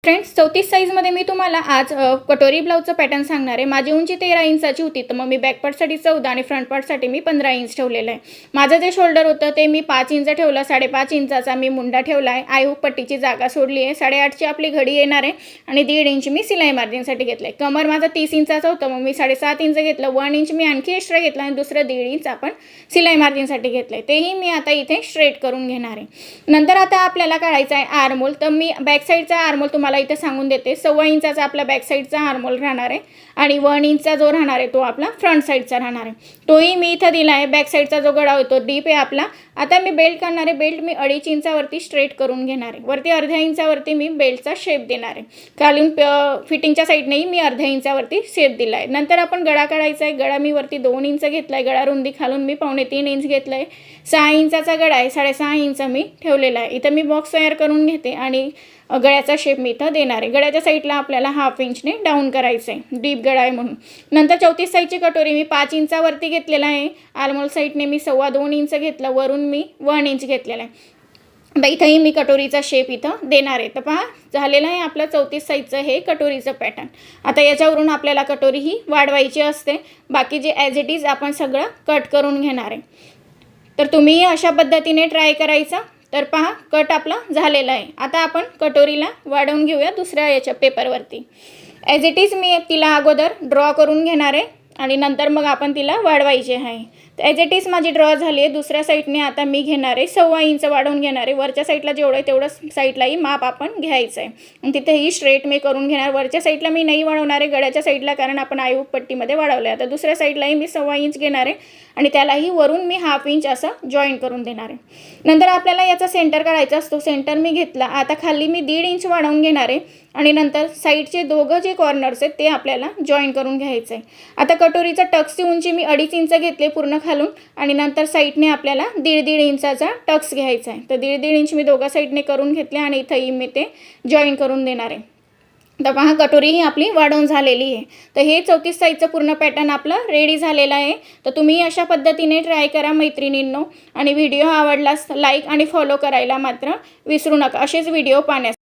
Friends 34 साईजमध्ये मी तुम्हाला आज कटोरी ब्लाउजचं पॅटर्न सांगणार आहे। माझी उंची 13 इंचाची होती, तर मग मी बॅक पार्टसाठी 14 आणि फ्रंट पार्टसाठी मी 15 इंच ठेवलेलं आहे। माझं जे शोल्डर होतं ते मी 5 इंच ठेवलं, 5.5 इंचाचा मी मुंडा ठेवला आहे। आय हुक पट्टीची जागा सोडली आहे, 8.5ची आपली घडी येणार आहे आणि 1.5 इंच मी सिलाई मार्जिनसाठी घेतलं आहे। कमर माझा 30 इंचाचा होतं, मग मी 7.5 इंच घेतलं, 1 इंच मी आणखी एक्स्ट्रा घेतला आणि दुसरं 1.5 इंच आपण सिलाई मार्जिनसाठी घेतलं आहे। तेही मी आता इथे स्ट्रेट करून घेणार आहे। नंतर आता आपल्याला काढायचं आहे आर्महोल, तर मी बॅक साईडचा आर्महोल तुम्हाला इथे सांगून देते। 1.25 इंचाचा आपला बॅक साईडचा आर्महोल राहणार आहे आणि 1 इंचचा जो राहणार आहे तो आपला फ्रंट साईडचा राहणार आहे। तोही मी इथं दिला आहे। बॅक साईडचा जो गळा होतो डीप आहे आपला। आता मी बेल्ट काढणार आहे, बेल्ट मी 2.5 इंचावरती स्ट्रेट करून घेणार आहे। वरती अर्ध्या इंचावरती मी बेल्टचा शेप देणार आहे। खालून फिटिंगच्या साईडनेही मी अर्ध्या इंचावरती शेप दिला आहे। नंतर आपण गळा काढायचा आहे। गळा मी वरती 2 इंच घेतला आहे, गळा रुंदी खालून मी 2.25 इंच घेतलं आहे। 6 इंचाचा गळा आहे, 6.5 इंच मी ठेवलेला आहे। इथं मी बॉक्स तयार करून घेते आणि गळ्याचा शेप मी इथं देणार आहे। गळ्याच्या साईडला आपल्याला 1/2 इंचने डाऊन करायचं आहे, डीप गळा आहे म्हणून। नंतर 34 साईजची कटोरी मी 5 इंचावरती घेतलेला आहे। आर्महोल साईडने मी 2.25 इंच घेतलं, वरून मी 1 इंच घेतलेला आहे। इथंही मी कटोरीचा शेप इथं देणार आहे। तर पहा झालेलं आहे आपलं 34 साईजचं हे कटोरीचं पॅटर्न। आता याच्यावरून आपल्याला कटोरी ही वाढवायची असते, बाकी जे ॲज इट इज आपण सगळं कट करून घेणार आहे। तर तुम्ही अशा पद्धतीने ट्राय करायचा। तर पहा कट आपला झालेला आहे। आता आपण कटोरीला वाढवून घेऊया दुसऱ्या याच्या पेपरवरती। ॲज इट इज मी तिला अगोदर ड्रॉ करून घेणार आहे आणि नंतर मग आपण तिला वाढवायचे आहे। तर ॲज इट इज माझी ड्रॉ झाली आहे। दुसऱ्या साईडने आता मी घेणार आहे 1.25 इंच वाढवून घेणार आहे। वरच्या साईडला जेवढं आहे तेवढं साईडलाही माप आपण घ्यायचं आहे आणि तिथेही स्ट्रेट मी करून घेणार। वरच्या साईडला मी नाही वाढवणार आहे, गळ्याच्या साईडला, कारण आपण आय हुक पट्टीमध्ये वाढवलं आहे। आता दुसऱ्या साईडलाही मी 1.25 इंच घेणार आहे आणि त्यालाही वरून मी 1/2 इंच असं जॉईन करून देणार आहे। नंतर आपल्याला याचा सेंटर काढायचा असतो। सेंटर मी घेतला, आता खाली मी 1.5 इंच वाढवून घेणार आहे आणि नंतर साईडचे दोघं जे कॉर्नर्स आहेत ते आपल्याला जॉईन करून घ्यायचं आहे। आता कटोरीचा टक्सची उंची मी 2.5 इंच घेतले पूर्ण खालून आणि नंतर साईडने आपल्याला 1.5 इंचाचा टक्स घ्यायचा आहे। तर 1.5 इंच मी दोघा साईडने करून घेतले आणि इथंही मी ते जॉईन करून देणार आहे। तर पहा कटोरी ही आपली वाढवून झालेली आहे। तर हे 34 साईजचं पूर्ण पॅटर्न आपलं रेडी झालेलं आहे। तर तुम्ही अशा पद्धतीने ट्राय करा मैत्रिणींनो, आणि व्हिडिओ आवडलास लाईक आणि फॉलो करायला मात्र विसरू नका असेच व्हिडिओ पाहण्यासाठी।